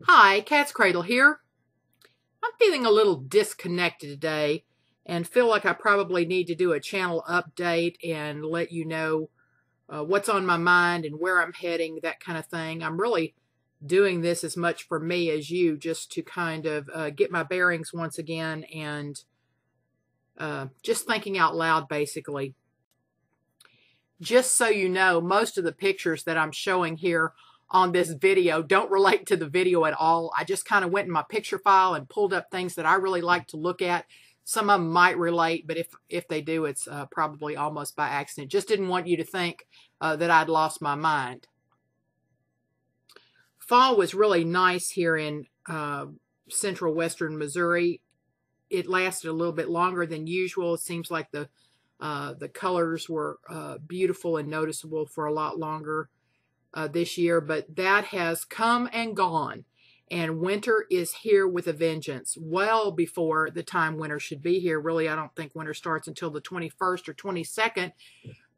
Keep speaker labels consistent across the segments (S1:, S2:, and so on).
S1: Hi, katzcradul here. I'm feeling a little disconnected today and feel like I probably need to do a channel update and let you know what's on my mind and where I'm heading, that kind of thing. I'm really doing this as much for me as you, just to kind of get my bearings once again and just thinking out loud, basically. Just so you know, most of the pictures that I'm showing here on this video don't relate to the video at all. I just kind of went in my picture file and pulled up things that I really like to look at. Some of them might relate, but if they do, it's probably almost by accident. Just didn't want you to think that I'd lost my mind. Fall was really nice here in central western Missouri. It lasted a little bit longer than usual. It seems like the colors were beautiful and noticeable for a lot longer this year, but that has come and gone, and winter is here with a vengeance, well before the time winter should be here. Really, I don't think winter starts until the 21st or 22nd,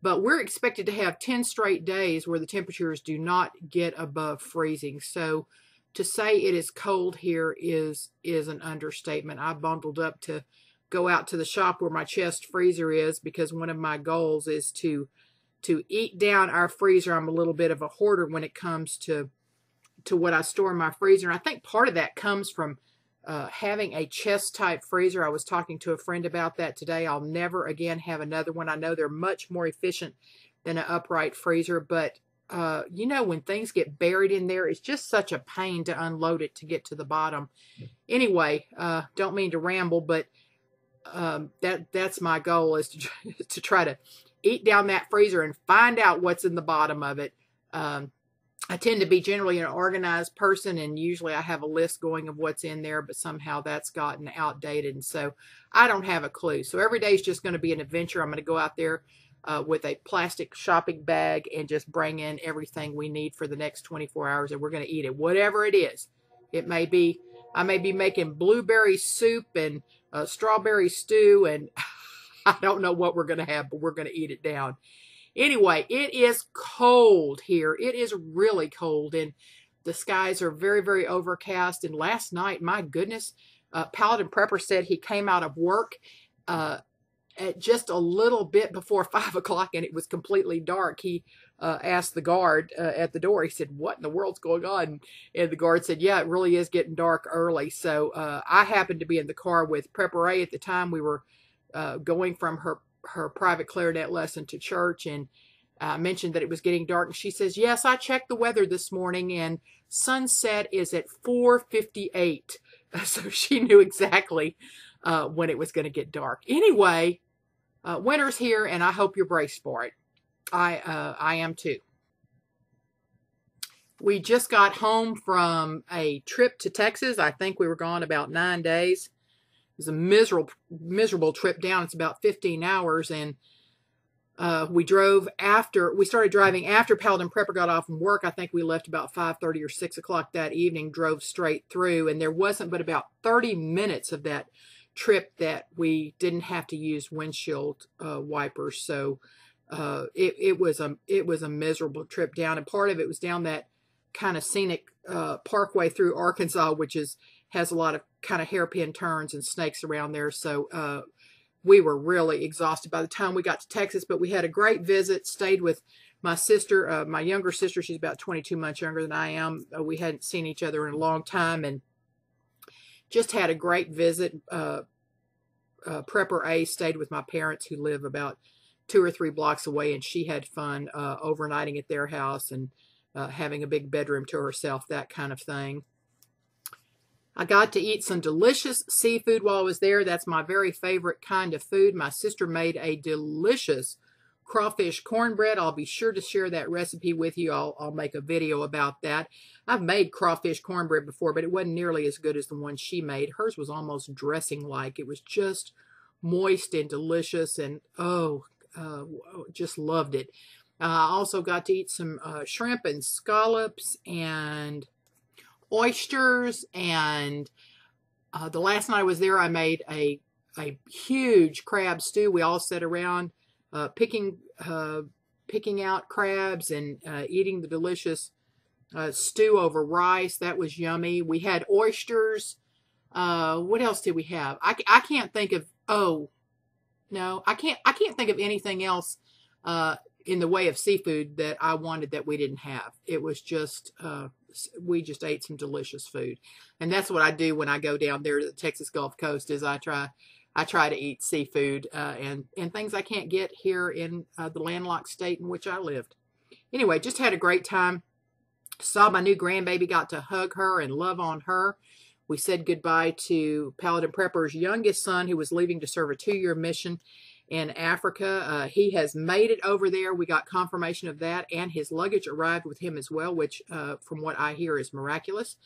S1: but we're expected to have 10 straight days where the temperatures do not get above freezing. So to say it is cold here is an understatement. I bundled up to go out to the shop where my chest freezer is, because one of my goals is to eat down our freezer. I'm a little bit of a hoarder when it comes to what I store in my freezer. And I think part of that comes from having a chest type freezer. I was talking to a friend about that today. I'll never again have another one. I know they're much more efficient than an upright freezer, but you know, when things get buried in there, it's just such a pain to unload it to get to the bottom. Anyway, don't mean to ramble, but that's my goal, is to try to eat down that freezer and find out what's in the bottom of it. I tend to be generally an organized person, and usually I have a list going of what's in there, but somehow that's gotten outdated, and so I don't have a clue. So every day is just going to be an adventure. I'm going to go out there with a plastic shopping bag and just bring in everything we need for the next 24 hours, and we're going to eat it, whatever it is. It may be, I may be making blueberry soup and strawberry stew, and I don't know what we're going to have, but we're going to eat it down. Anyway, it is cold here. It is really cold, and the skies are very, very overcast. And last night, my goodness, Paladin Prepper said he came out of work at just a little bit before 5 o'clock, and it was completely dark. He asked the guard at the door, he said, "What in the world's going on?" And the guard said, "Yeah, it really is getting dark early." So I happened to be in the car with Prepper A at the time. We were going from her private clarinet lesson to church, and mentioned that it was getting dark, and she says, "Yes, I checked the weather this morning, and sunset is at 4:58." So she knew exactly when it was going to get dark. Anyway, winter's here, and I hope you're braced for it. I am too. We just got home from a trip to Texas. I think we were gone about 9 days. It was a miserable trip down. It's about 15 hours, and we started driving after Paladin Prepper got off from work. I think we left about 5:30 or 6 o'clock that evening, drove straight through, and there wasn't but about 30 minutes of that trip that we didn't have to use windshield wipers. So it was a miserable trip down, and part of it was down that kind of scenic parkway through Arkansas, which has a lot of kind of hairpin turns and snakes around there. So we were really exhausted by the time we got to Texas, but we had a great visit. Stayed with my sister, my younger sister. She's about 22 months younger than I am. We hadn't seen each other in a long time, and just had a great visit. Prepper A stayed with my parents, who live about 2 or 3 blocks away, and she had fun overnighting at their house and having a big bedroom to herself, that kind of thing. I got to eat some delicious seafood while I was there. That's my very favorite kind of food. My sister made a delicious crawfish cornbread. I'll be sure to share that recipe with you. I'll make a video about that. I've made crawfish cornbread before, but it wasn't nearly as good as the one she made. Hers was almost dressing-like. It was just moist and delicious, and just loved it. I also got to eat some shrimp and scallops and oysters, and the last night I was there, I made a huge crab stew. We all sat around picking out crabs and eating the delicious stew over rice. That was yummy. We had oysters. What else did we have? I can't think of, oh, no, I can't think of anything else in the way of seafood that I wanted that we didn't have. It was just, we just ate some delicious food. And that's what I do when I go down there to the Texas Gulf Coast is I try to eat seafood and things I can't get here in the landlocked state in which I lived. Anyway, just had a great time. Saw my new grandbaby, got to hug her and love on her. We said goodbye to Paladin Prepper's youngest son, who was leaving to serve a 2-year mission in Africa. He has made it over there. We got confirmation of that, and his luggage arrived with him as well, which, from what I hear, is miraculous.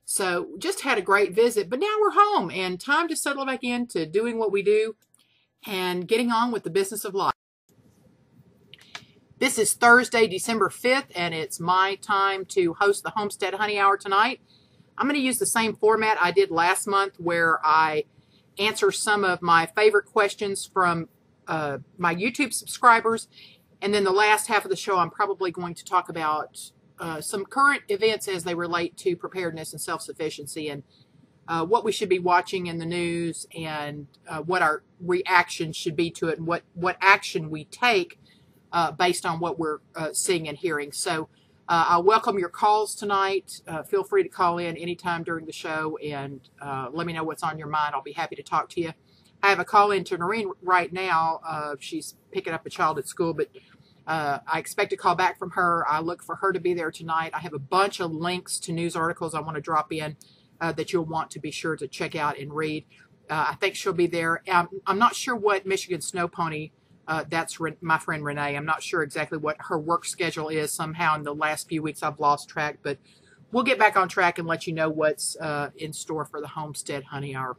S1: So just had a great visit, but now we're home, and time to settle back into doing what we do and getting on with the business of life. This is Thursday, December 5th, and it's my time to host the Homestead Honey Hour tonight. I'm going to use the same format I did last month where I answer some of my favorite questions from my YouTube subscribers. And then the last half of the show, I'm probably going to talk about some current events as they relate to preparedness and self-sufficiency and what we should be watching in the news and what our reaction should be to it and what action we take based on what we're seeing and hearing. So I welcome your calls tonight. Feel free to call in anytime during the show and let me know what's on your mind. I'll be happy to talk to you. I have a call in to Noreen right now. She's picking up a child at school, but I expect a call back from her. I look for her to be there tonight. I have a bunch of links to news articles I want to drop in that you'll want to be sure to check out and read. I think she'll be there. I'm not sure what Michigan Snow Pony, that's my friend Renee. I'm not sure exactly what her work schedule is. Somehow in the last few weeks I've lost track, but we'll get back on track and let you know what's in store for the Homestead Honey Hour.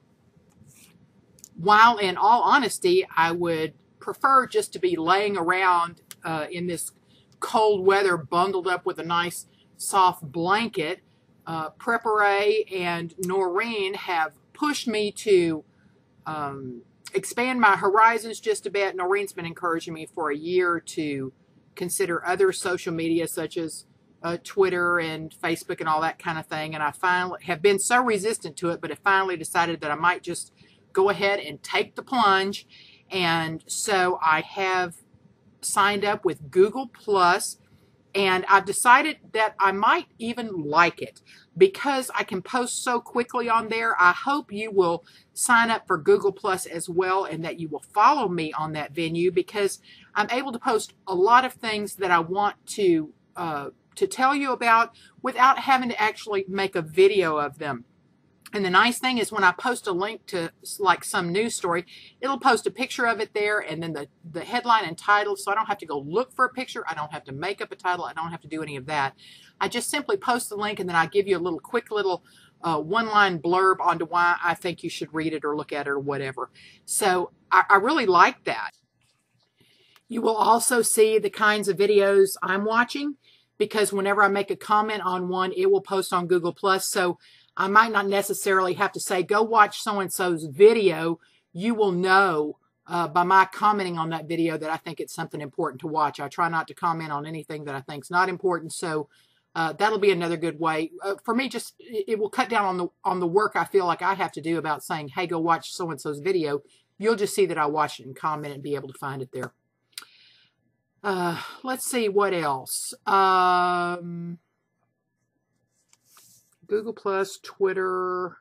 S1: While in all honesty, I would prefer just to be laying around in this cold weather bundled up with a nice soft blanket, Prepare and Noreen have pushed me to expand my horizons just a bit. Noreen's been encouraging me for a year to consider other social media such as Twitter and Facebook and all that kind of thing. And I finally have been so resistant to it, but I finally decided that I might just go ahead and take the plunge. And so I have signed up with Google Plus, and I've decided that I might even like it because I can post so quickly on there. I hope you will sign up for Google Plus as well and that you will follow me on that venue because I'm able to post a lot of things that I want to tell you about without having to actually make a video of them. And the nice thing is when I post a link to like some news story, it'll post a picture of it there and then the headline and title, so I don't have to go look for a picture. I don't have to make up a title. I don't have to do any of that. I just simply post the link and then I give you a little quick little one-line blurb onto why I think you should read it or look at it or whatever. So I really like that. You will also see the kinds of videos I'm watching because whenever I make a comment on one, it will post on Google Plus. So I might not necessarily have to say, go watch so-and-so's video. You will know by my commenting on that video that I think it's something important to watch. I try not to comment on anything that I think is not important. So that'll be another good way. For me, just it will cut down on the work I feel like I have to do about saying, hey, go watch so-and-so's video. You'll just see that I watched it and comment and be able to find it there. Let's see what else. Google Plus, Twitter.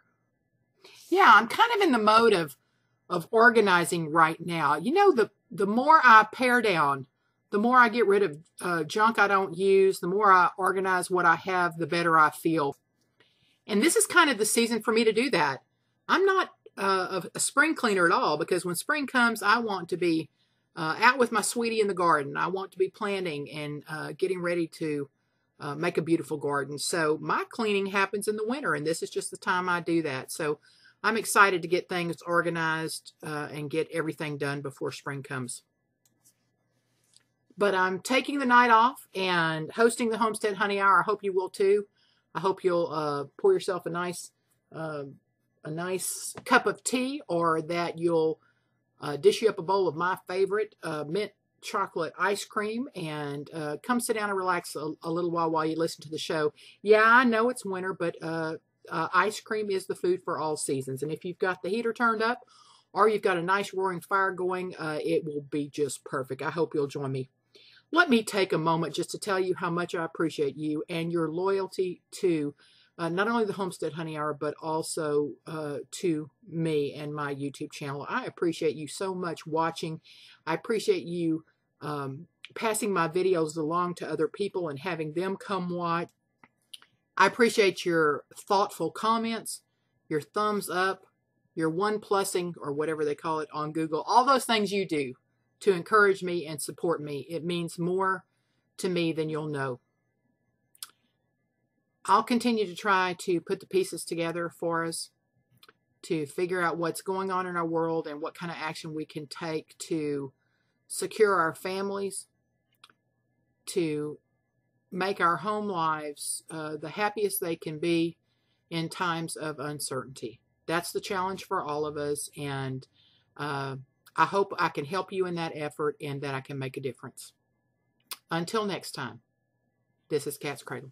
S1: Yeah, I'm kind of in the mode of organizing right now. You know, the more I pare down, the more I get rid of junk I don't use, the more I organize what I have, the better I feel. And this is kind of the season for me to do that. I'm not a spring cleaner at all because when spring comes, I want to be out with my sweetie in the garden. I want to be planting and getting ready to make a beautiful garden. So my cleaning happens in the winter, and this is just the time I do that. So I'm excited to get things organized and get everything done before spring comes. But I'm taking the night off and hosting the Homestead Honey Hour. I hope you will too. I hope you'll pour yourself a nice cup of tea, or that you'll dish you up a bowl of my favorite mint chocolate ice cream, and come sit down and relax a little while you listen to the show. Yeah, I know it's winter, but ice cream is the food for all seasons. And if you've got the heater turned up or you've got a nice roaring fire going, it will be just perfect. I hope you'll join me. Let me take a moment just to tell you how much I appreciate you and your loyalty to not only the Homestead Honey Hour, but also to me and my YouTube channel. I appreciate you so much watching. I appreciate you passing my videos along to other people and having them come watch. I appreciate your thoughtful comments, your thumbs up, your one plussing, or whatever they call it on Google. All those things you do to encourage me and support me. It means more to me than you'll know. I'll continue to try to put the pieces together for us to figure out what's going on in our world and what kind of action we can take to secure our families, to make our home lives the happiest they can be in times of uncertainty. That's the challenge for all of us, and I hope I can help you in that effort and that I can make a difference. Until next time, this is Katzcradul.